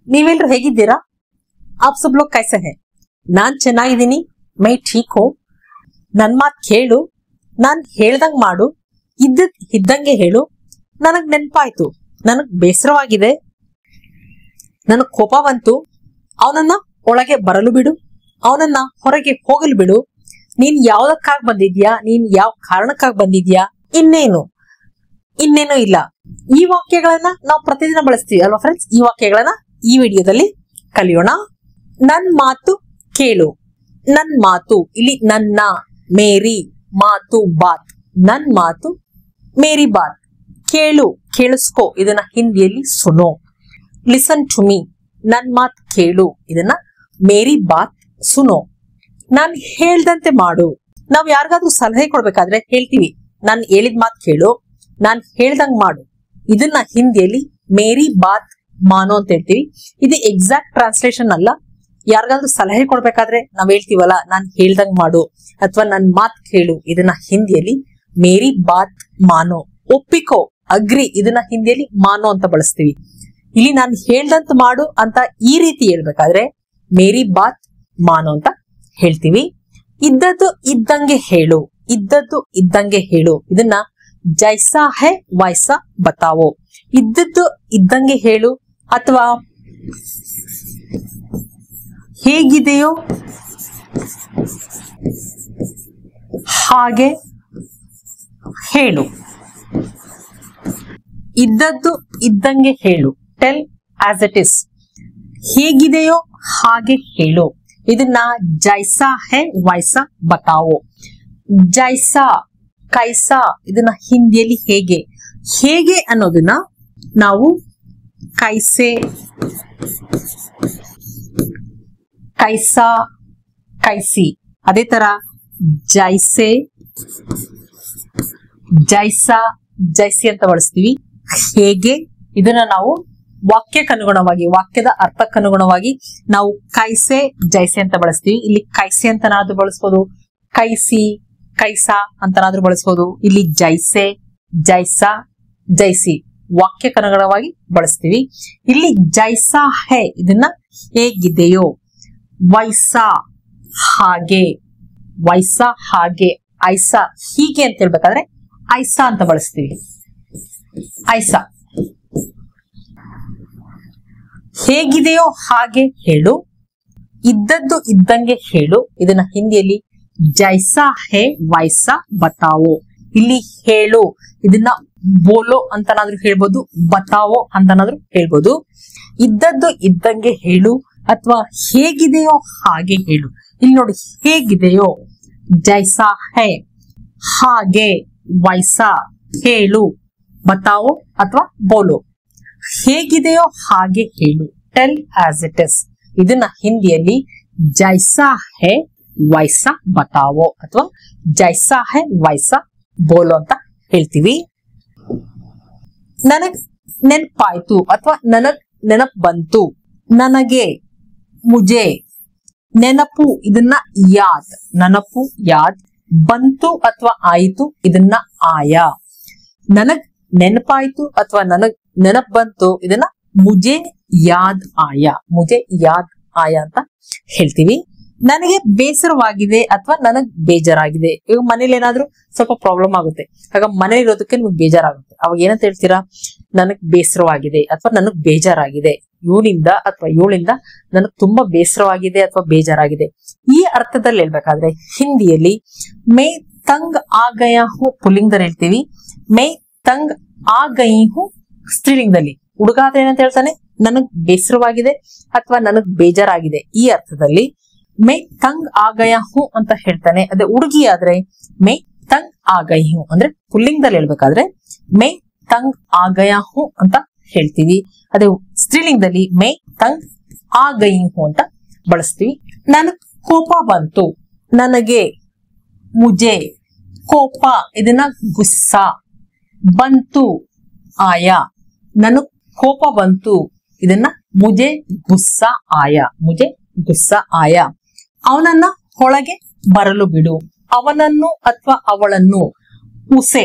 ನೀವೆಲ್ಲರೂ ಹೇಗಿದ್ದೀರಾ? ಆಪ್ ಸಬ್ ಲೋಗ್ ಕೈಸೆ ಹೈ? ನಾನ್ ಚೆನ್ನಾಗಿದ್ದೀನಿ. ಮೈ ಠೀಕ್ ಹೋ. ನನ್ ಮಾತ್ ಕೇಳು, ನಾನ್ ಹೇಳ್ದಂಗ್ ಮಾಡು, ಇದ್ದಂಗೆ ಹೇಳು. ನನಗ್ ನೆನ್ಪಾಯ್ತು, ನನಗ್ ಬೇಸರವಾಗಿದೆ, ನನಗ್ ಕೋಪ ಬಂತು, ಅವನನ್ನ ಒಳಗೆ ಬರಲು ಬಿಡು, ಅವನನ್ನ ಹೊರಗೆ ಹೋಗಲು ಬಿಡು. ನೀನ್ ಯಾವ್ದಕ್ಕಾಗಿ ಬಂದಿದ್ಯಾ, ನೀನ್ ಯಾವ ಕಾರಣಕ್ಕಾಗಿ ಬಂದಿದ್ಯಾ, ಇನ್ನೇನು ಇಲ್ಲ. ಈ ವಾಕ್ಯಗಳನ್ನ ನಾವು ಪ್ರತಿದಿನ ಬಳಸ್ತೀವಿ ಅಲ್ವಾ ಫ್ರೆಂಡ್ಸ್? ಈ ವಾಕ್ಯಗಳನ್ನ ಈ ವಿಡಿಯೋದಲ್ಲಿ ಕಲಿಯೋಣ. ನನ್ ಮಾತು ಕೇಳು. ನನ್ ಮಾತು, ಇಲ್ಲಿ ನನ್ನ, ಮೇರಿ ಮಾತು, ಬಾತ್. ನನ್ ಮಾತು ಮೇರಿ ಬಾತ್. ಕೇಳು, ಕೇಳಿಸ್ಕೋ, ಇದನ್ನ ಹಿಂದಿಯಲ್ಲಿ ಸುನೋ. Listen to me. ನನ್ ಮಾತ್ ಕೇಳು, ಇದನ್ನ ಮೇರಿ ಬಾತ್ ಸುನೋ. ನಾನ್ ಹೇಳ್ದಂತೆ ಮಾಡು. ನಾವ್ ಯಾರಿಗಾದ್ರೂ ಸಲಹೆ ಕೊಡ್ಬೇಕಾದ್ರೆ ಹೇಳ್ತೀವಿ, ನಾನ್ ಹೇಳಿದ ಮಾತ್ ಕೇಳು, ನಾನ್ ಹೇಳ್ದಂಗ್ ಮಾಡು. ಇದನ್ನ ಹಿಂದಿಯಲ್ಲಿ ಮೇರಿ ಬಾತ್ ಮಾನೋ ಅಂತ ಹೇಳ್ತೀವಿ. ಇದು ಎಕ್ಸಾಕ್ಟ್ ಟ್ರಾನ್ಸ್ಲೇಷನ್ ಅಲ್ಲ. ಯಾರಿಗಾದ್ರೂ ಸಲಹೆ ಕೊಡ್ಬೇಕಾದ್ರೆ ನಾವ್ ಹೇಳ್ತೀವಲ್ಲ, ನಾನ್ ಹೇಳ್ದಂಗ್ ಮಾಡು ಅಥವಾ ನನ್ ಮಾತ್ ಕೇಳು, ಇದನ್ನ ಹಿಂದಿಯಲ್ಲಿ ಮೇರಿ ಬಾತ್ ಮಾನೋ. ಒಪ್ಪಿಕೋ, ಅಗ್ರಿ, ಇದನ್ನ ಹಿಂದಿಯಲ್ಲಿ ಮಾನೋ ಅಂತ ಬಳಸ್ತೀವಿ. ಇಲ್ಲಿ ನಾನ್ ಹೇಳ್ದಂತ ಮಾಡು ಅಂತ ಈ ರೀತಿ ಹೇಳ್ಬೇಕಾದ್ರೆ ಮೇರಿ ಬಾತ್ ಮಾನೋ ಅಂತ ಹೇಳ್ತೀವಿ. ಇದ್ದದ್ದು ಇದ್ದಂಗೆ ಹೇಳು. ಇದ್ದದ್ದು ಇದ್ದಂಗೆ ಹೇಳು, ಇದನ್ನ ಜೈಸಾ ಹೈ ವೈಸಾ ಬತಾವೋ. ಇದ್ದದ್ದು ಇದ್ದಂಗೆ ಹೇಳು ಅಥವಾ ಹೇಗಿದೆಯೋ ಹಾಗೆ ಹೇಳು. ಇದ್ದದ್ದು ಇದ್ದಂಗೆ ಹೇಳು, ಟೆಲ್ ಆಸ್ ಇಟ್ ಇಸ್. ಹೇಗಿದೆಯೋ ಹಾಗೆ ಹೇಳು, ಇದನ್ನ ಜೈಸಾ ಹೈ ವೈಸಾ ಬತಾವೋ. ಜೈಸಾ, ಕೈಸಾ, ಇದನ್ನ ಹಿಂದಿಯಲ್ಲಿ ಹೇಗೆ. ಹೇಗೆ ಅನ್ನೋದನ್ನ ನಾವು ಕೈಸೆ, ಕೈಸಾ, ಕೈಸಿ. ಅದೇ ತರ ಜೈಸೆ, ಜೈಸಾ, ಜೈಸಿ ಅಂತ ಬಳಸ್ತೀವಿ. ಹೇಗೆ, ಇದನ್ನ ನಾವು ವಾಕ್ಯಕ್ಕನುಗುಣವಾಗಿ, ವಾಕ್ಯದ ಅರ್ಥಕ್ಕನುಗುಣವಾಗಿ ನಾವು ಕೈಸೆ, ಜೈಸೆ ಅಂತ ಬಳಸ್ತೀವಿ. ಇಲ್ಲಿ ಕೈಸೆ ಅಂತನಾದ್ರೂ ಬಳಸ್ಬೋದು, ಕೈಸಿ, ಕೈಸಾ ಅಂತನಾದ್ರೂ ಬಳಸ್ಬೋದು. ಇಲ್ಲಿ ಜೈಸೆ, ಜೈಸಾ, ಜೈಸಿ ವಾಕ್ಯಕ್ಕನುಗುಣವಾಗಿ ಬಳಸ್ತೀವಿ. ಇಲ್ಲಿ ಜೈಸಾ ಹೈ, ಇದನ್ನ ಹೇಗಿದೆಯೋ. ವೈಸಾ, ಹಾಗೆ. ವೈಸಾ, ಹಾಗೆ. ಐಸಾ, ಹೀಗೆ ಅಂತ ಹೇಳ್ಬೇಕಾದ್ರೆ ಐಸಾ ಅಂತ ಬಳಸ್ತೀವಿ. ಐಸಾ. ಹೇಗಿದೆಯೋ ಹಾಗೆ ಹೇಳು. ಇದ್ದದ್ದು ಇದ್ದಂಗೆ ಹೇಳು, ಇದನ್ನ ಹಿಂದಿಯಲ್ಲಿ ಜೈಸಾ ಹೇ ವೈಸಾ ಬತಾವೋ. ಇಲ್ಲಿ ಹೇಳು, ಇದನ್ನ ಬೋಲೋ ಅಂತನಾದ್ರೂ ಹೇಳ್ಬೋದು, ಬತಾವೋ ಅಂತನಾದ್ರೂ ಹೇಳ್ಬೋದು. ಇದ್ದದ್ದು ಇದ್ದಂಗೆ ಹೇಳು ಅಥವಾ ಹೇಗಿದೆಯೋ ಹಾಗೆ ಹೇಳು. ಇಲ್ಲಿ ನೋಡಿ, ಹೇಗಿದೆಯೋ ಜೈಸಾ ಹೇ, ಹಾಗೆ ವೈಸಾ, ಹೇಳು, ಬತಾವೋ ಅಥವಾ ಬೋಲೋ. ಹೇಗಿದೆಯೋ ಹಾಗೆ ಹೇಳು, ಟೆಲ್ ಆಸ್ ಇಟ್ ಇಸ್. ಇದನ್ನ ಹಿಂದಿಯಲ್ಲಿ ಜೈಸಾ ಹೇ ವೈಸಾ ಬತಾವೋ ಅಥವಾ ಜೈಸಾ ಹೈ ವೈಸಾ ಬೋಲೋ ಅಂತ ಹೇಳ್ತೀವಿ. ನನಗ್ ನೆನಪಾಯ್ತು ಅಥವಾ ನನಗ್ ನೆನಪ್ ಬಂತು. ನನಗೆ, ಮುಜೆ. ನೆನಪು, ಇದನ್ನ ಯಾದ್. ನೆನಪು, ಯಾದ್. ಬಂತು ಅಥವಾ ಆಯಿತು, ಇದನ್ನ ಆಯಾ. ನನಗ್ ನೆನಪಾಯ್ತು ಅಥವಾ ನನಗ್ ನೆನಪ್ ಬಂತು, ಇದನ್ನ ಮುಜೆ ಯಾದ್ ಆಯಾ. ಮುಜೆ ಯಾದ್ ಆಯಾ ಅಂತ ಹೇಳ್ತೀವಿ. ನನಗೆ ಬೇಸರವಾಗಿದೆ ಅಥವಾ ನನಗ್ ಬೇಜಾರಾಗಿದೆ. ಈಗ ಮನೇಲಿ ಏನಾದ್ರೂ ಸ್ವಲ್ಪ ಪ್ರಾಬ್ಲಮ್ ಆಗುತ್ತೆ, ಆಗ ಮನೇಲಿ ಇರೋದಕ್ಕೆ ನಿಮ್ಗೆ ಬೇಜಾರಾಗುತ್ತೆ. ಅವಾಗ ಏನಂತ ಹೇಳ್ತೀರಾ? ನನಗ್ ಬೇಸರವಾಗಿದೆ ಅಥವಾ ನನಗ್ ಬೇಜಾರಾಗಿದೆ. ಇವನಿಂದ ಅಥವಾ ಇವಳಿಂದ ನನಗ್ ತುಂಬಾ ಬೇಸರವಾಗಿದೆ ಅಥವಾ ಬೇಜಾರಾಗಿದೆ. ಈ ಅರ್ಥದಲ್ಲಿ ಹೇಳ್ಬೇಕಾದ್ರೆ ಹಿಂದಿಯಲ್ಲಿ ಮೈ ತಂಗ್ ಆ ಗಯಾ ಹೂ ಪುಲ್ಲಿಂಗದಲ್ಲಿ ಹೇಳ್ತೀವಿ. ಮೈ ತಂಗ್ ಆ ಗಯಿ ಹೂ ಸ್ತ್ರೀಲಿಂಗದಲ್ಲಿ. ಹುಡುಗ ಆದ್ರೆ ಏನಂತ ಹೇಳ್ತಾನೆ? ನನಗ್ ಬೇಸರವಾಗಿದೆ ಅಥವಾ ನನಗ್ ಬೇಜಾರಾಗಿದೆ. ಈ ಅರ್ಥದಲ್ಲಿ ಮೈ ತಂಗ್ ಆ ಗಯಾ ಹೂ ಅಂತ ಹೇಳ್ತಾನೆ. ಅದೇ ಹುಡುಗಿ ಆದ್ರೆ ಮೈ ತಂಗ್ ಆ ಗೈ ಹೂ ಅಂದ್ರೆ ಪುಲ್ಲಿಂಗದಲ್ಲಿ ಹೇಳ್ಬೇಕಾದ್ರೆ ಮೈ ತಂಗ್ ಆ ಗಯಾ ಹೂ ಅಂತ ಹೇಳ್ತೀವಿ. ಅದೇ ಸ್ತ್ರೀಲಿಂಗದಲ್ಲಿ ಮೈ ತಂಗ್ ಆ ಗೈ ಹೂ ಅಂತ ಬಳಸ್ತೀವಿ. ನನಗ್ ಕೋಪ ಬಂತು. ನನಗೆ, ಮುಜೆ. ಕೋಪ, ಇದನ್ನ ಗುಸ್ಸಾ. ಬಂತು, ಆಯಾ. ನನಗ್ ಕೋಪ ಬಂತು, ಇದನ್ನ ಮುಜೆ ಗುಸ್ಸಾ ಆಯಾ. ಮುಜೆ ಗುಸ್ಸಾ ಆಯಾ. ಅವನನ್ನ ಒಳಗೆ ಬರಲು ಬಿಡು. ಅವನನ್ನು ಅಥವಾ ಅವಳನ್ನು ಉಸೆ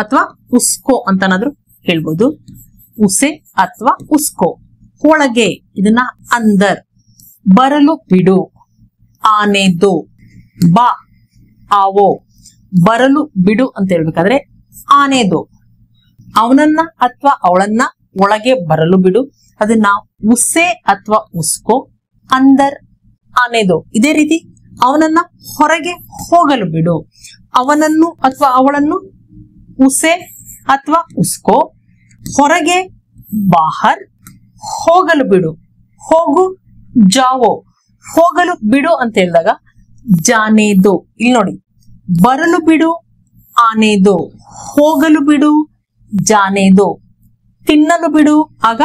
ಅಥವಾ ಉಸ್ಕೋ ಅಂತನಾದ್ರೂ ಹೇಳ್ಬೋದು. ಉಸೆ ಅಥವಾ ಉಸ್ಕೋ. ಒಳಗೆ ಇದನ್ನ ಅಂದರ್. ಬರಲು ಬಿಡು, ಆನೆ ದೋ. ಬಾ ಆವೋ, ಬರಲು ಬಿಡು ಅಂತ ಹೇಳ್ಬೇಕಾದ್ರೆ ಆನೆ ದೋ. ಅವನನ್ನ ಅಥವಾ ಅವಳನ್ನ ಒಳಗೆ ಬರಲು ಬಿಡು, ಅದನ್ನ ಉಸೆ ಅಥವಾ ಉಸ್ಕೋ. ಅಂದರ್ ಆನೆ ದೋ. ಇದೇ ರೀತಿ ಅವನನ್ನ ಹೊರಗೆ ಹೋಗಲು ಬಿಡು, ಅವನನ್ನು ಅಥವಾ ಅವಳನ್ನು ಉಸೆ ಅಥವಾ ಉಸ್ಕೋ. ಹೊರಗೆ ಬಾಹರ್, ಹೋಗಲು ಬಿಡು, ಹೋಗು ಜಾವೋ. ಹೋಗಲು ಬಿಡು ಅಂತ ಹೇಳಿದಾಗ ಜಾನೆ ದೋ. ಇಲ್ಲಿ ನೋಡಿ, ಬರಲು ಬಿಡು ಆನೆ ದೋ, ಹೋಗಲು ಬಿಡು ಜಾನೆ ದೋ, ತಿನ್ನಲು ಬಿಡು ಆಗ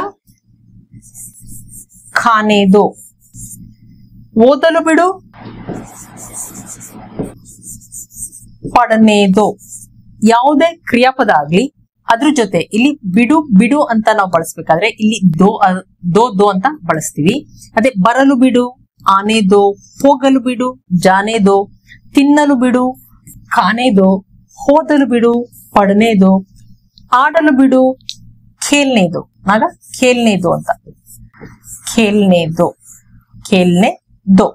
ಖಾನೆ ದೋ, ಓದಲು ಬಿಡು ಪಡನೆ ದೋ. ಯಾವುದೇ ಕ್ರಿಯಾಪದ ಆಗ್ಲಿ ಅದ್ರ ಜೊತೆ ಇಲ್ಲಿ ಬಿಡು ಬಿಡು ಅಂತ ನಾವು ಬಳಸ್ಬೇಕಾದ್ರೆ ಇಲ್ಲಿ ದೋ ದೋ ದೋ ಅಂತ ಬಳಸ್ತೀವಿ. ಅದೇ ಬರಲು ಬಿಡು ಆನೆ ದೋ, ಹೋಗಲು ಬಿಡು ಜಾನೆ ದೋ, ತಿನ್ನಲು ಬಿಡು ಖಾನೆ ದೋ, ಓದಲು ಬಿಡು ಪಡನೆ ದೋ, ಆಡಲು ಬಿಡು ಖೇಲ್ನೆ ದೋ. ಆಗ ಖೇಲ್ನೆ ದೋ ಅಂತ, ಖೇಲ್ನೆ ದೋ, ಖೇಲ್ನೆ ದೋ.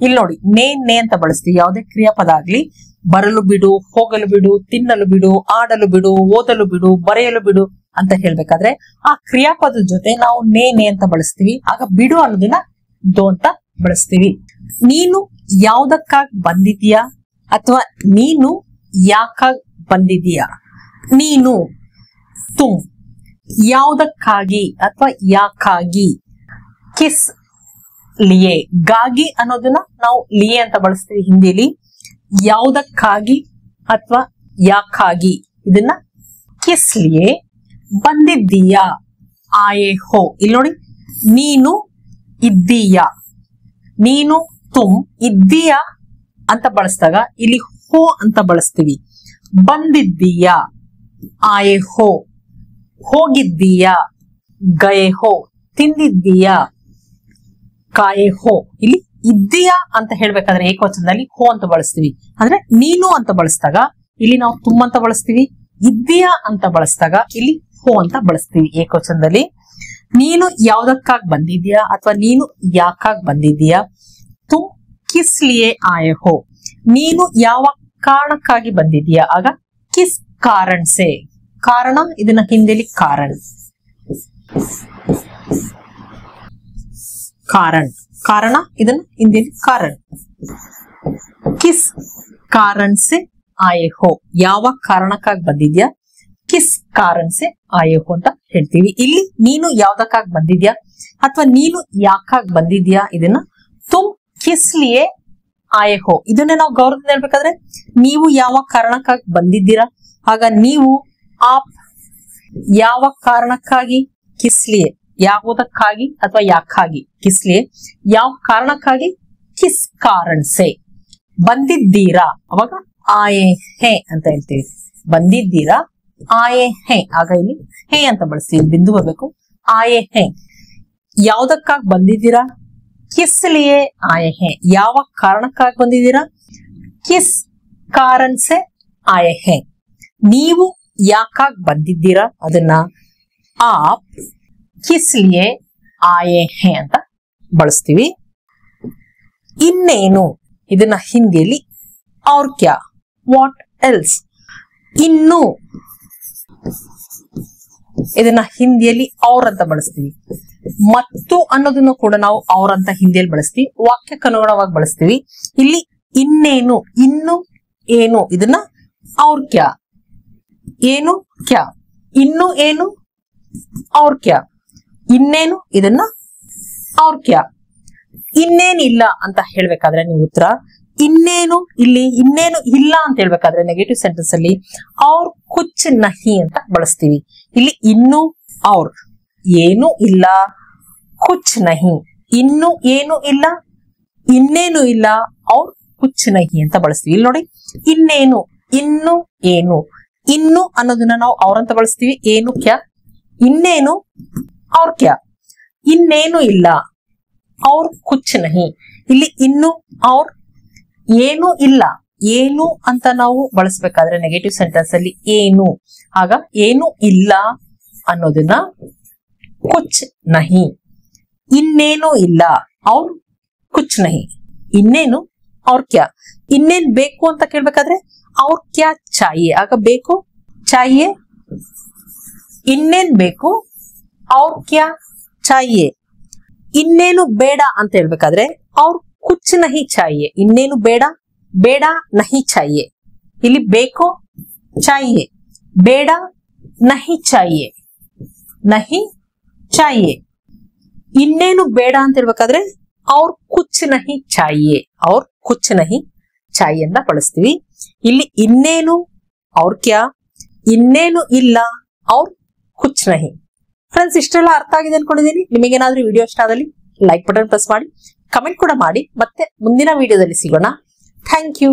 ಇಲ್ಲಿ ನೋಡಿ, ನೇ ನೇ ಅಂತ ಬಳಸ್ತೀವಿ. ಯಾವುದೇ ಕ್ರಿಯಾಪದ ಆಗ್ಲಿ ಬರಲು ಬಿಡು, ಹೋಗಲು ಬಿಡು, ತಿನ್ನಲು ಬಿಡು, ಆಡಲು ಬಿಡು, ಓದಲು ಬಿಡು, ಬರೆಯಲು ಬಿಡು ಅಂತ ಹೇಳ್ಬೇಕಾದ್ರೆ ಆ ಕ್ರಿಯಾಪದ ಜೊತೆ ನಾವು ನೇ ನೇ ಅಂತ ಬಳಸ್ತೀವಿ. ಆಗ ಬಿಡು ಅನ್ನೋದನ್ನ ದೋ ಅಂತ ಬಳಸ್ತೀವಿ. ನೀನು ಯಾವ್ದಕ್ಕಾಗಿ ಬಂದಿದ್ಯಾ ಅಥವಾ ನೀನು ಯಾಕಾಗಿ ಬಂದಿದ್ಯಾ. ನೀನು ತುಮ್, ಯಾವ್ದಕ್ಕಾಗಿ ಅಥವಾ ಯಾಕಾಗಿ. ಕಿಸ್ ಲಿಯೇ, ಗಾಗಿ ಅನ್ನೋದನ್ನ ನಾವು ಲಿಯೇ ಅಂತ ಬಳಸ್ತೀವಿ ಹಿಂದಿಲಿ. ಯಾವುದಕ್ಕಾಗಿ ಅಥವಾ ಯಾಕಾಗಿ ಇದನ್ನ ಕಿಸ್ ಲಿಯೇ. ಬಂದಿದ್ದೀಯಾ ಆಯೆ ಹೋ. ಇಲ್ಲಿ ನೋಡಿ, ನೀನು ಇದ್ದೀಯಾ, ನೀನು ತುಮ್ ಇದ್ದೀಯಾ ಅಂತ ಬಳಸಿದಾಗ ಇಲ್ಲಿ ಹೋ ಅಂತ ಬಳಸ್ತೀವಿ. ಬಂದಿದ್ದೀಯಾ ಆಯೆ ಹೋ, ಹೋಗಿದ್ದೀಯಾ ಗಯೆ ಹೋ, ತಿಂದಿದ್ದೀಯಾ ಕಾಯೆ ಹೋ. ಇಲ್ಲಿ ಇದ್ದೀಯಾ ಅಂತ ಹೇಳ್ಬೇಕಾದ್ರೆ ಏಕವಚನದಲ್ಲಿ ಹೋ ಅಂತ ಬಳಸ್ತೀವಿ. ಅಂದ್ರೆ ನೀನು ಅಂತ ಬಳಸಿದಾಗ ಇಲ್ಲಿ ನಾವು ತುಮ್ ಅಂತ ಬಳಸ್ತೀವಿ. ಇದ್ದೀಯಾ ಅಂತ ಬಳಸಿದಾಗ ಇಲ್ಲಿ ಹೋ ಅಂತ ಬಳಸ್ತೀವಿ ಏಕವಚನದಲ್ಲಿ. ನೀನು ಯಾವ್ದಕ್ಕಾಗಿ ಬಂದಿದ್ಯಾ ಅಥವಾ ನೀನು ಯಾಕಾಗಿ ಬಂದಿದ್ಯಾ. ತುಮ್ ಕಿಸ್ ಲಿಯೇ ಆಯೆ ಹೋ, ನೀನು ಯಾವ ಕಾರಣಕ್ಕಾಗಿ ಬಂದಿದ್ಯಾ. ಆಗ ಕಿಸ್ ಕಾರಣ್ ಸೆ, ಕಾರಣ ಇದನ್ನ ಹಿಂದಿಲಿ ಕಾರಣ್, ಕಾರಣ್ ಕಾರಣ ಇದನ್ನ ಹಿಂದಿಲಿ ಕಾರಣ್. ಕಿಸ್ ಕಾರಣ್ ಸೆ ಆಯೆ ಹೋ, ಯಾವ ಕಾರಣಕ್ಕಾಗಿ ಬಂದಿದ್ಯಾ. ಕಿಸ್ ಕಾರಣ್ ಸೆ ಆಯೆ ಹೋ ಅಂತ ಹೇಳ್ತೀವಿ. ಇಲ್ಲಿ ನೀನು ಯಾವ್ದಕ್ಕಾಗಿ ಬಂದಿದ್ಯಾ ಅಥವಾ ನೀನು ಯಾಕಾಗಿ ಬಂದಿದ್ಯಾ ಇದನ್ನ ತುಮ್ ಕಿಸ್ ಲಿಯೇ ಆಯೆ ಹೋ. ಇದನ್ನೇ ನಾವು ಗೌರವದಿಂದ ಹೇಳ್ಬೇಕಾದ್ರೆ ನೀವು ಯಾವ ಕಾರಣಕ್ಕಾಗಿ ಬಂದಿದ್ದೀರಾ. ಆಗ ನೀವು ಆಪ್, ಯಾವ ಕಾರಣಕ್ಕಾಗಿ. ಕಿಸ್ ಲಿಯೇ ಯಾವುದಕ್ಕಾಗಿ ಅಥವಾ ಯಾಕಾಗಿ. ಕಿಸ್ ಲಿಯೇ ಯಾವ ಕಾರಣಕ್ಕಾಗಿ. ಕಿಸ್ ಕಾರಣ್ ಸೆ. ಬಂದಿದ್ದೀರಾ ಅವಾಗ ಆಯೆ ಹೇ ಅಂತ ಹೇಳ್ತೀವಿ. ಬಂದಿದ್ದೀರಾ ಆಯೆ ಹೇ, ಆಗ ಇಲ್ಲಿ ಹೇ ಅಂತ ಬಳಸ್ತೀವಿ, ಬಿಂದು ಬರ್ಬೇಕು. ಆಯೆ ಹೇ, ಯಾವ್ದಕ್ಕಾಗಿ ಬಂದಿದ್ದೀರಾ. ಕಿಸ್ ಲಿಯೇ ಆಯೆ ಹೇ, ಯಾವ ಕಾರಣಕ್ಕಾಗಿ ಬಂದಿದ್ದೀರಾ. ಕಿಸ್ ಕಾರಣ್ ಸೆ ಆಯೆ ಹೇ, ನೀವು ಯಾಕಾಗಿ ಬಂದಿದ್ದೀರಾ ಅದನ್ನ ಆಪ್ ಕಿಸ್ ಲಿಯೇ ಆಯೆ ಹೇ ಅಂತ ಬಳಸ್ತೀವಿ. ಇನ್ನೇನು ಇದನ್ನ ಹಿಂದಿಯಲ್ಲಿ ಔರ್ ಕ್ಯಾ, ವಾಟ್ ಎಲ್ಸ್. ಇನ್ನು ಇದನ್ನ ಹಿಂದಿಯಲ್ಲಿ ಔರ್ ಅಂತ ಬಳಸ್ತೀವಿ. ಮತ್ತು ಅನ್ನೋದನ್ನು ಕೂಡ ನಾವು ಔರ್ ಅಂತ ಹಿಂದಿಯಲ್ಲಿ ಬಳಸ್ತೀವಿ, ವಾಕ್ಯಕ್ಕೆ ಅನುಗುಣವಾಗಿ ಬಳಸ್ತೀವಿ. ಇಲ್ಲಿ ಇನ್ನೇನು, ಇನ್ನು ಏನು ಇದನ್ನ ಔರ್ ಕ್ಯಾ. ಏನು ಕ್ಯಾ, ಇನ್ನು ಏನು ಔರ್ ಕ್ಯಾ. ಇನ್ನೇನು ಇದನ್ನ ಔರ್ ಕ್ಯಾ. ಇನ್ನೇನಿಲ್ಲ ಅಂತ ಹೇಳ್ಬೇಕಾದ್ರೆ ನೀವು ಉತ್ತರ ಇನ್ನೇನು, ಇಲ್ಲಿ ಇನ್ನೇನು ಇಲ್ಲ ಅಂತ ಹೇಳ್ಬೇಕಾದ್ರೆ ನೆಗೆಟಿವ್ ಸೆಂಟೆನ್ಸ್ ಅಲ್ಲಿ ಔರ್ ಕುಚ್ ನಹಿ ಅಂತ ಬಳಸ್ತೀವಿ. ಇಲ್ಲಿ ಇನ್ನು ಔರ್, ಏನು ಇಲ್ಲ, ಕುಚ್ ನಹಿ, ಇನ್ನು ಏನು ಇಲ್ಲ, ಇನ್ನೇನು ಇಲ್ಲ, ಔರ್ ಕುಚ್ ನಹಿ ಅಂತ ಬಳಸ್ತೀವಿ. ಇಲ್ಲಿ ನೋಡಿ, ಇನ್ನೇನು, ಇನ್ನು ಏನು, ಇನ್ನು ಅನ್ನೋದನ್ನ ನಾವು ಔರ್ ಅಂತ ಬಳಸ್ತೀವಿ. ಏನು ಕ್ಯಾ, ಇನ್ನೇನು ಔರ್ ಕ್ಯಾ. ಇನ್ನೇನು ಇಲ್ಲ ಔರ್ ಕುಚ್ ನಹಿ. ಇಲ್ಲಿ ಇನ್ನು ಔರ್ ಏನು ಇಲ್ಲ, ಏನು ಅಂತ ನಾವು ಬಳಸಬೇಕಾದ್ರೆ ನೆಗೆಟಿವ್ ಸೆಂಟೆನ್ಸ್ ಅಲ್ಲಿ ಏನು, ಆಗ ಏನು ಇಲ್ಲ ಅನ್ನೋದನ್ನ ಕುಚ್ ನಹಿ ಇನ್ನೇನು ಇಲ್ಲ, और कुछ नहीं. ಇನ್ನೇನು और क्या. ಇನ್ನೇನ್ ಬೇಕು ಅಂತ ಕೇಳ್ಬೇಕಾದ್ರೆ और क्या चाहिए, ಆಗ ಬೇಕು चाहिए. ಇನ್ನೇನ್ ಬೇಕು और क्या चाहिए. ಇನ್ನೇನು ಬೇಡ ಅಂತ ಹೇಳ್ಬೇಕಾದ್ರೆ और कुछ नहीं चाहिए. ಇನ್ನೇನು ಬೇಡ, ಬೇಡ नहीं चाहिए. ಇಲ್ಲಿ ಬೇಕು चाहिए, ಬೇಡ नहीं चाहिए, नहीं चाहिए. ಇನ್ನೇನು ಬೇಡ ಅಂತ ಹೇಳ್ಬೇಕಾದ್ರೆ और कुछ नहीं चाहिए, और कुछ नहीं चाहिए ಅಂತ ಬಳಸ್ತೀವಿ. ಇಲ್ಲಿ ಇನ್ನೇನು और क्या, ಇನ್ನೇನು ಇಲ್ಲ और कुछ नहीं. ಫ್ರೆಂಡ್ಸ್, ಇಷ್ಟೆಲ್ಲ ಅರ್ಥ ಆಗಿದೆ ಅನ್ಕೊಂಡಿದ್ದೀನಿ. ನಿಮಗೇನಾದ್ರೂ ವಿಡಿಯೋ ಇಷ್ಟ ಆದಲ್ಲಿ ಲೈಕ್ ಬಟನ್ ಪ್ರೆಸ್ ಮಾಡಿ, ಕಮೆಂಟ್ ಕೂಡ ಮಾಡಿ. ಮತ್ತೆ ಮುಂದಿನ ವಿಡಿಯೋದಲ್ಲಿ ಸಿಗೋಣ. Thank you.